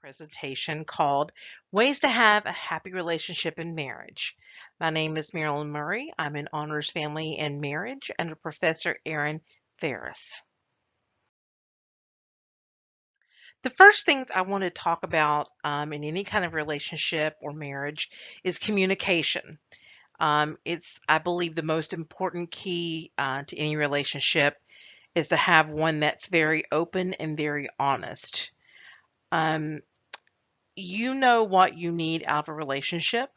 Presentation called Ways to Have a Happy Relationship in Marriage. My name is Marilyn Murray. I'm an honors family and marriage under Professor Aaron Ferris. The first things I want to talk about in any kind of relationship or marriage is communication. I believe, the most important key to any relationship is to have one that's very open and very honest. Um, you know what you need out of a relationship,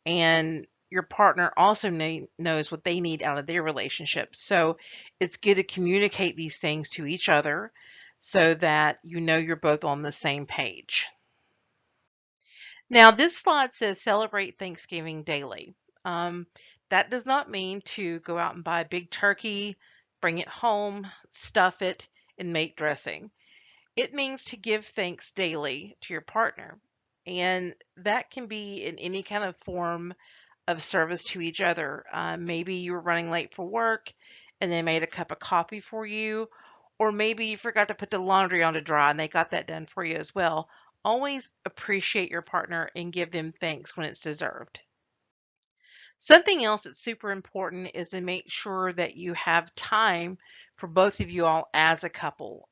and your partner also knows what they need out of their relationship. So it's good to communicate these things to each other so that you know you're both on the same page. Now, this slide says celebrate Thanksgiving daily. Um, that does not mean to go out and buy a big turkey, bring it home, stuff it, and make dressing. It means to give thanks daily to your partner. And that can be in any kind of form of service to each other. Maybe you were running late for work and they made a cup of coffee for you, or maybe you forgot to put the laundry on to dry and they got that done for you as well. Always appreciate your partner and give them thanks when it's deserved. Something else that's super important is to make sure that you have time for both of you all as a couple.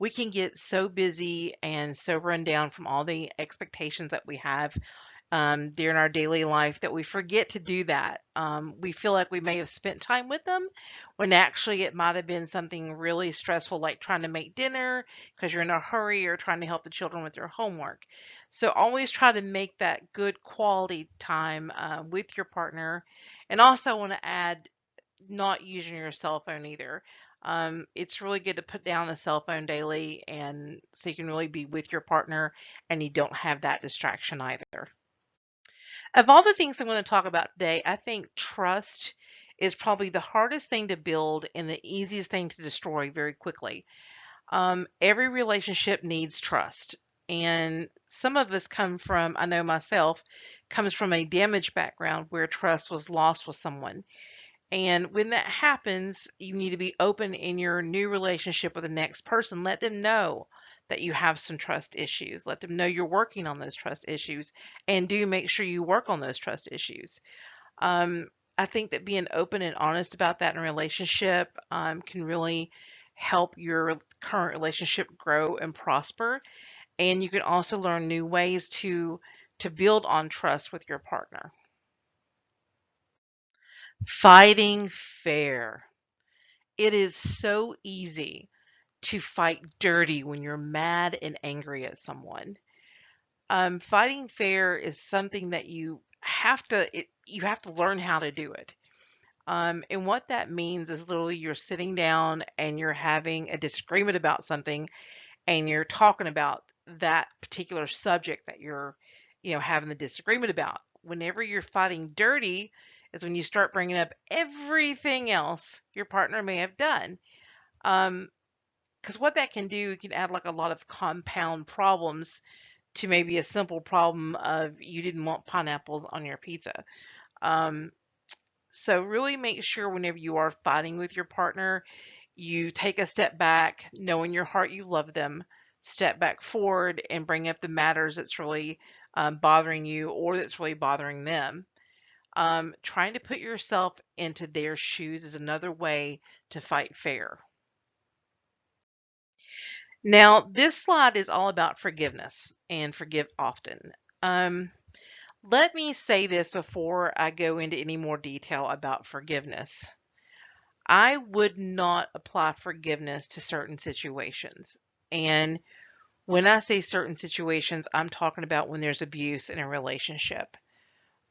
We can get so busy and so run down from all the expectations that we have during our daily life that we forget to do that. We feel like we may have spent time with them when actually it might have been something really stressful, like trying to make dinner because you're in a hurry or trying to help the children with their homework. So always try to make that good quality time with your partner. And also, I want to add, not using your cell phone either. It's really good to put down the cell phone daily, and so you can really be with your partner and you don't have that distraction either. Of all the things I'm going to talk about today, I think trust is probably the hardest thing to build and the easiest thing to destroy very quickly. Every relationship needs trust. And some of us come from, I know myself, comes from a damaged background where trust was lost with someone. And when that happens, you need to be open in your new relationship with the next person. Let them know that you have some trust issues. Let them know you're working on those trust issues, and do make sure you work on those trust issues. Um, I think that being open and honest about that in a relationship can really help your current relationship grow and prosper. And you can also learn new ways to build on trust with your partner. Fighting fair. It is so easy to fight dirty when you're mad and angry at someone. Fighting fair is something that you have to learn how to do it. And what that means is literally you're sitting down and you're having a disagreement about something, and you're talking about that particular subject that you're, having the disagreement about. Whenever you're fighting dirty is when you start bringing up everything else your partner may have done. Um, because what that can do, it can add like a lot of compound problems to maybe a simple problem of you didn't want pineapples on your pizza. Um, so really make sure whenever you are fighting with your partner, you take a step back, know in your heart you love them, step back forward and bring up the matters that's really bothering you or that's really bothering them. Trying to put yourself into their shoes is another way to fight fair. Now, this slide is all about forgiveness and forgive often. Um, Let me say this before I go into any more detail about forgiveness. I would not apply forgiveness to certain situations. And when I say certain situations, I'm talking about when there's abuse in a relationship.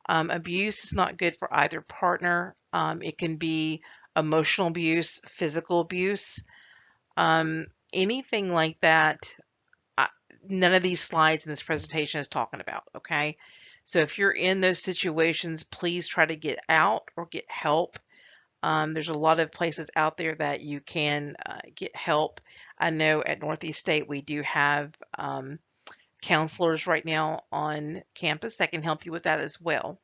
Abuse is not good for either partner. It can be emotional abuse, physical abuse, anything like that. I, None of these slides in this presentation is talking about, okay? So if you're in those situations, please try to get out or get help. There's a lot of places out there that you can get help. I know at Northeast State we do have counselors right now on campus that can help you with that as well.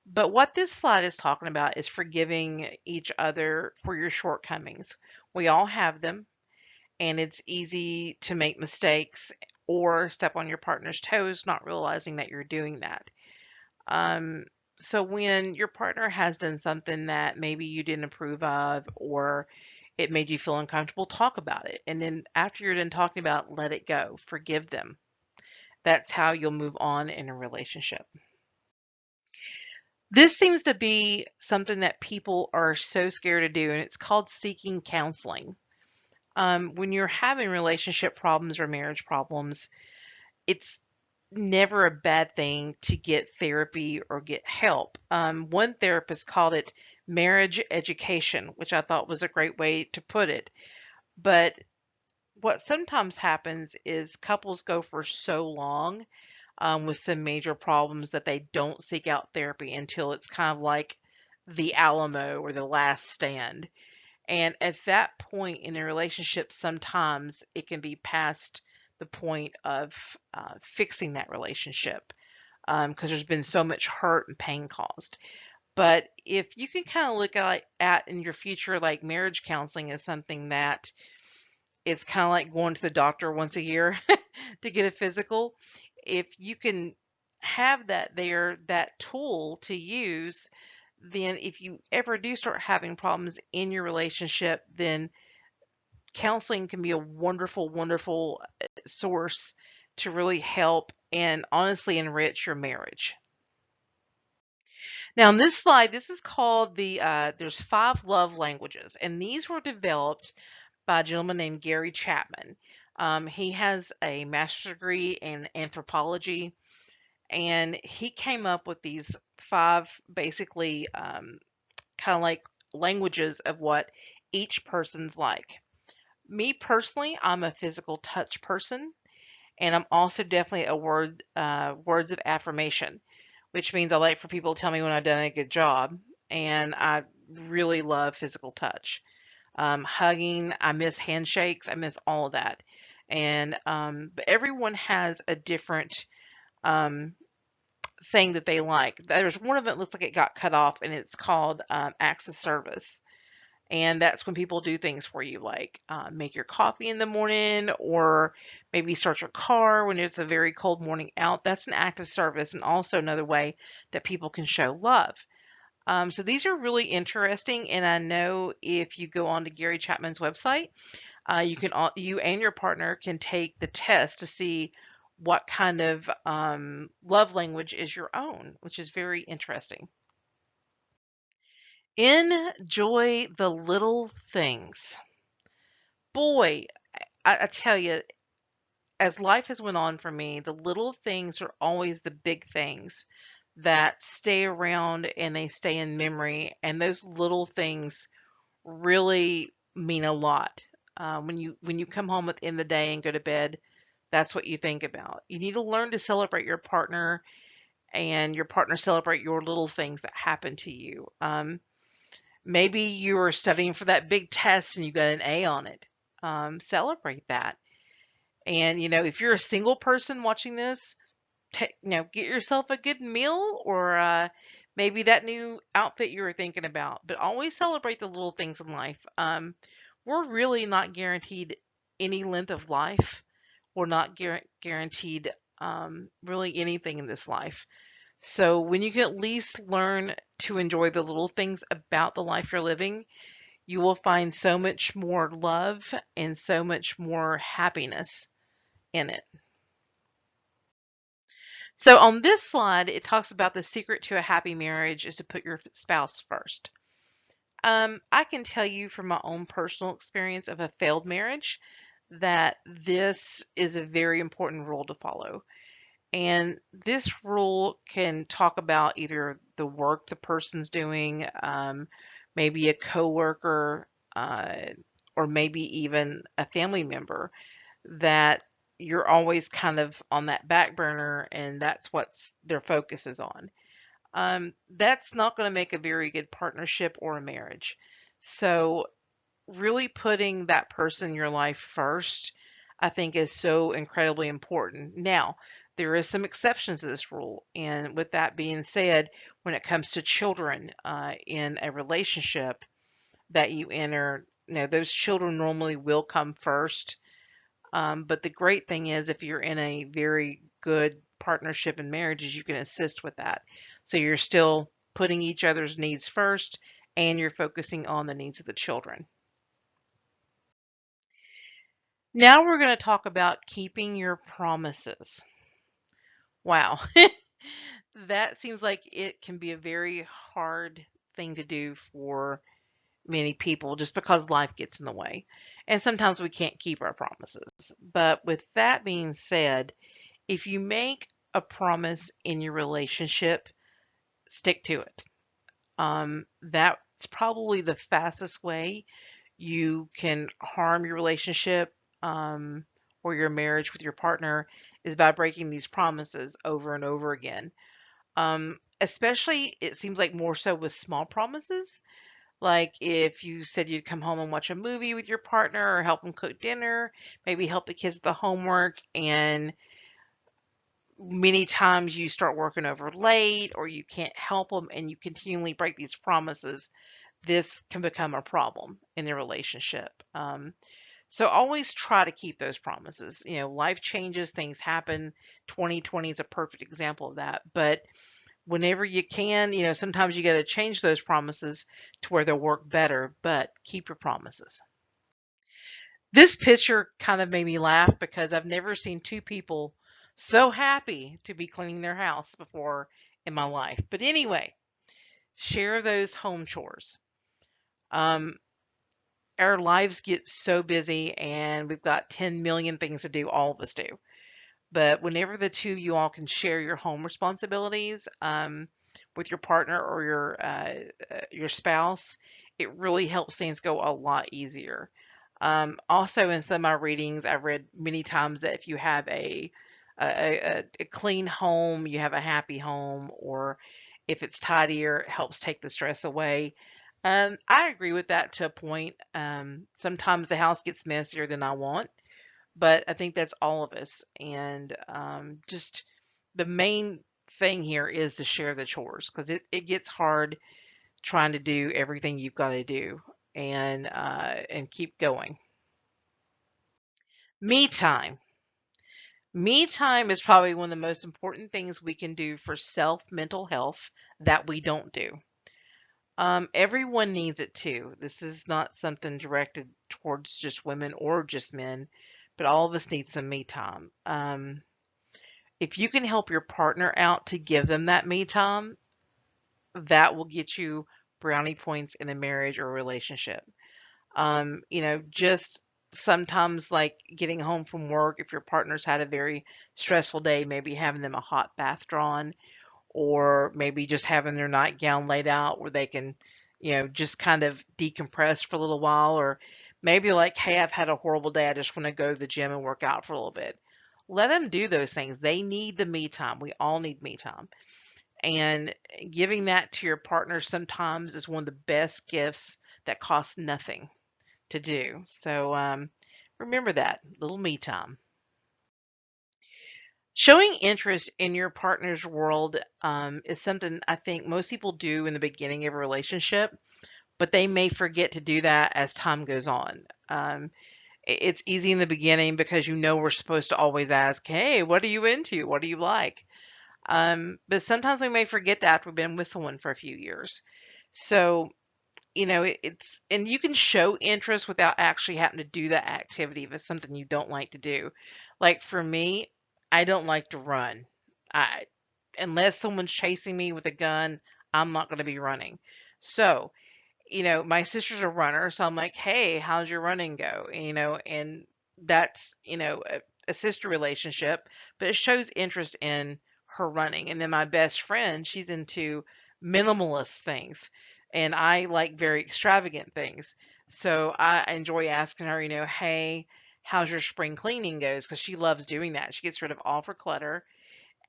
But what this slide is talking about is forgiving each other for your shortcomings. We all have them, and it's easy to make mistakes. or step on your partner's toes, not realizing that you're doing that. Um, so when your partner has done something that maybe you didn't approve of or it made you feel uncomfortable, talk about it. And then after you're done talking about it, let it go. Forgive them. That's how you'll move on in a relationship. This seems to be something that people are so scared to do, and it's called seeking counseling. When you're having relationship problems or marriage problems, it's never a bad thing to get therapy or get help. One therapist called it marriage education, which I thought was a great way to put it. But what sometimes happens is couples go for so long with some major problems that they don't seek out therapy until it's kind of like the Alamo or the last stand. And at that point in a relationship, sometimes it can be past the point of fixing that relationship because there's been so much hurt and pain caused. But if you can kind of look at in your future, like marriage counseling is something that it's kind of like going to the doctor once a year to get a physical. If you can have that there, that tool to use, then if you ever do start having problems in your relationship, then counseling can be a wonderful, wonderful source to really help and honestly enrich your marriage. Now, on this slide, this is called there's 5 love languages, and these were developed by a gentleman named Gary Chapman. He has a master's degree in anthropology, and he came up with these 5 basically kind of like languages of what each person's like. Me personally, I'm a physical touch person, and I'm also definitely a words of affirmation, which means I like for people to tell me when I've done a good job, and I really love physical touch. Hugging, I miss handshakes, I miss all of that, and but everyone has a different um, thing that they like. There's one of it looks like it got cut off, and it's called acts of service. And that's when people do things for you, like make your coffee in the morning or maybe start your car when it's a very cold morning out. That's an act of service and also another way that people can show love. So these are really interesting. And I know if you go on to Gary Chapman's website, you and your partner can take the test to see what kind of love language is your own, which is very interesting. Enjoy the little things. Boy, I tell you, as life has went on for me, the little things are always the big things that stay around and they stay in memory. And those little things really mean a lot. When you come home at the end of the day and go to bed, that's what you think about. You need to learn to celebrate your partner and your partner celebrate your little things that happen to you. Maybe you were studying for that big test and you got an A on it. Celebrate that. And if you're a single person watching this, get yourself a good meal or maybe that new outfit you were thinking about. But always celebrate the little things in life. We're really not guaranteed any length of life. We're not guaranteed really anything in this life. So when you can at least learn to enjoy the little things about the life you're living, you will find so much more love and so much more happiness in it. So on this slide, it talks about the secret to a happy marriage is to put your spouse first. I can tell you from my own personal experience of a failed marriage that this is a very important rule to follow. And this rule can talk about either the work the person's doing, maybe a coworker, or maybe even a family member that you're always kind of on that back burner and that's what's their focus is on. That's not going to make a very good partnership or a marriage. So really putting that person in your life first, I think is so incredibly important. Now, there is some exceptions to this rule. And with that being said, when it comes to children in a relationship that you enter, those children normally will come first. But the great thing is if you're in a very good partnership and marriage is you can assist with that. So you're still putting each other's needs first and you're focusing on the needs of the children. Now we're going to talk about keeping your promises. Wow. That seems like it can be a very hard thing to do for many people just because life gets in the way. And sometimes we can't keep our promises. But with that being said, if you make a promise in your relationship, stick to it. That's probably the fastest way you can harm your relationship or your marriage with your partner is by breaking these promises over and over again. Especially, it seems like more so with small promises. Like if you said you'd come home and watch a movie with your partner or help them cook dinner, maybe help the kids with the homework, and many times you start working over late or you can't help them and you continually break these promises, this can become a problem in the relationship. So always try to keep those promises. You know, life changes, things happen. 2020 is a perfect example of that. But whenever you can, sometimes you got to change those promises to where they'll work better, but keep your promises. This picture kind of made me laugh because I've never seen two people so happy to be cleaning their house before in my life. But anyway, share those home chores. Um, our lives get so busy and we've got 10 million things to do, all of us do. But whenever the two of you all can share your home responsibilities with your partner or your spouse, it really helps things go a lot easier. Also, in some of my readings, I've read many times that if you have a clean home, you have a happy home, or if it's tidier, it helps take the stress away. I agree with that to a point. Sometimes the house gets messier than I want, but I think that's all of us. And just the main thing here is to share the chores because it gets hard trying to do everything you've got to do and keep going. Me time. Me time is probably one of the most important things we can do for self mental health that we don't do. Everyone needs it too. This is not something directed towards just women or just men, but all of us need some me time. If you can help your partner out to give them that me time, that will get you brownie points in a marriage or relationship. Just sometimes like getting home from work, if your partner's had a very stressful day, maybe having them a hot bath drawn, or maybe just having their nightgown laid out where they can, just kind of decompress for a little while, or maybe like, hey, I've had a horrible day. I just want to go to the gym and work out for a little bit. Let them do those things. They need the me time. We all need me time. And giving that to your partner sometimes is one of the best gifts that costs nothing to do. So remember that little me time. Showing interest in your partner's world is something I think most people do in the beginning of a relationship, but they may forget to do that as time goes on. It's easy in the beginning because we're supposed to always ask, hey, what are you into? What do you like? But sometimes we may forget that after we've been with someone for a few years. So, and you can show interest without actually having to do that activity if it's something you don't like to do. Like for me, I don't like to run. I Unless someone's chasing me with a gun, I'm not going to be running. So, my sister's a runner, so I'm like, "Hey, how's your running go?" And that's, a sister relationship, but it shows interest in her running. And then my best friend, she's into minimalist things, and I like very extravagant things. So I enjoy asking her, "Hey, how's your spring cleaning goes?" Because she loves doing that. She gets rid of all of her clutter,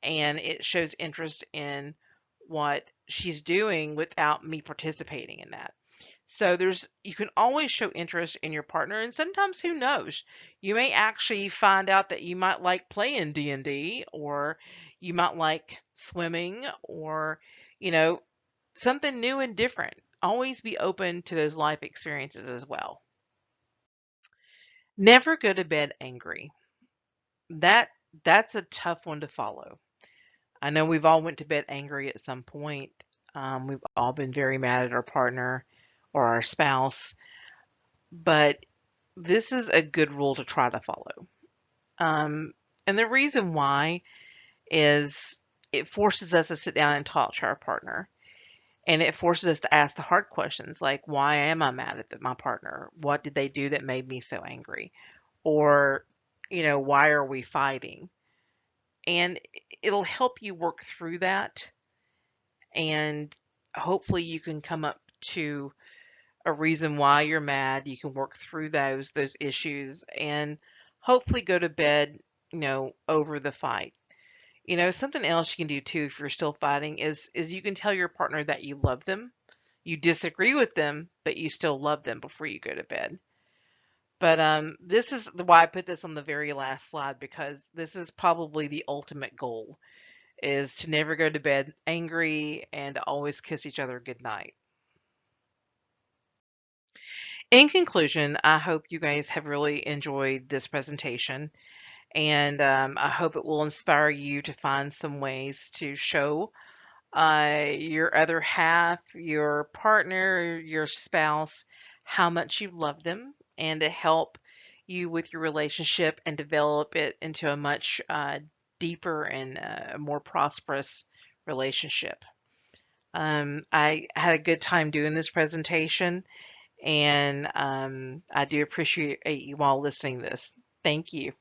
and it shows interest in what she's doing without me participating in that. So you can always show interest in your partner, and sometimes who knows, you may actually find out that you might like playing D&D, or you might like swimming, or you know something new and different. Always be open to those life experiences as well. Never go to bed angry. That that's a tough one to follow. I know we've all went to bed angry at some point. We've all been very mad at our partner or our spouse, but this is a good rule to try to follow. Um, and the reason why is it forces us to sit down and talk to our partner. And it forces us to ask the hard questions like, why am I mad at my partner? What did they do that made me so angry? Or, why are we fighting? And it'll help you work through that. And hopefully you can come up to a reason why you're mad. You can work through those issues and hopefully go to bed, over the fight. Something else you can do too if you're still fighting is you can tell your partner that you love them. You disagree with them, but you still love them before you go to bed. But this is why I put this on the very last slide because this is probably the ultimate goal is to never go to bed angry and to always kiss each other goodnight. In conclusion, I hope you guys have really enjoyed this presentation, and I hope it will inspire you to find some ways to show your other half, your partner, your spouse, how much you love them, and to help you with your relationship and develop it into a much deeper and more prosperous relationship. I had a good time doing this presentation, and I do appreciate you all listening to this. Thank you.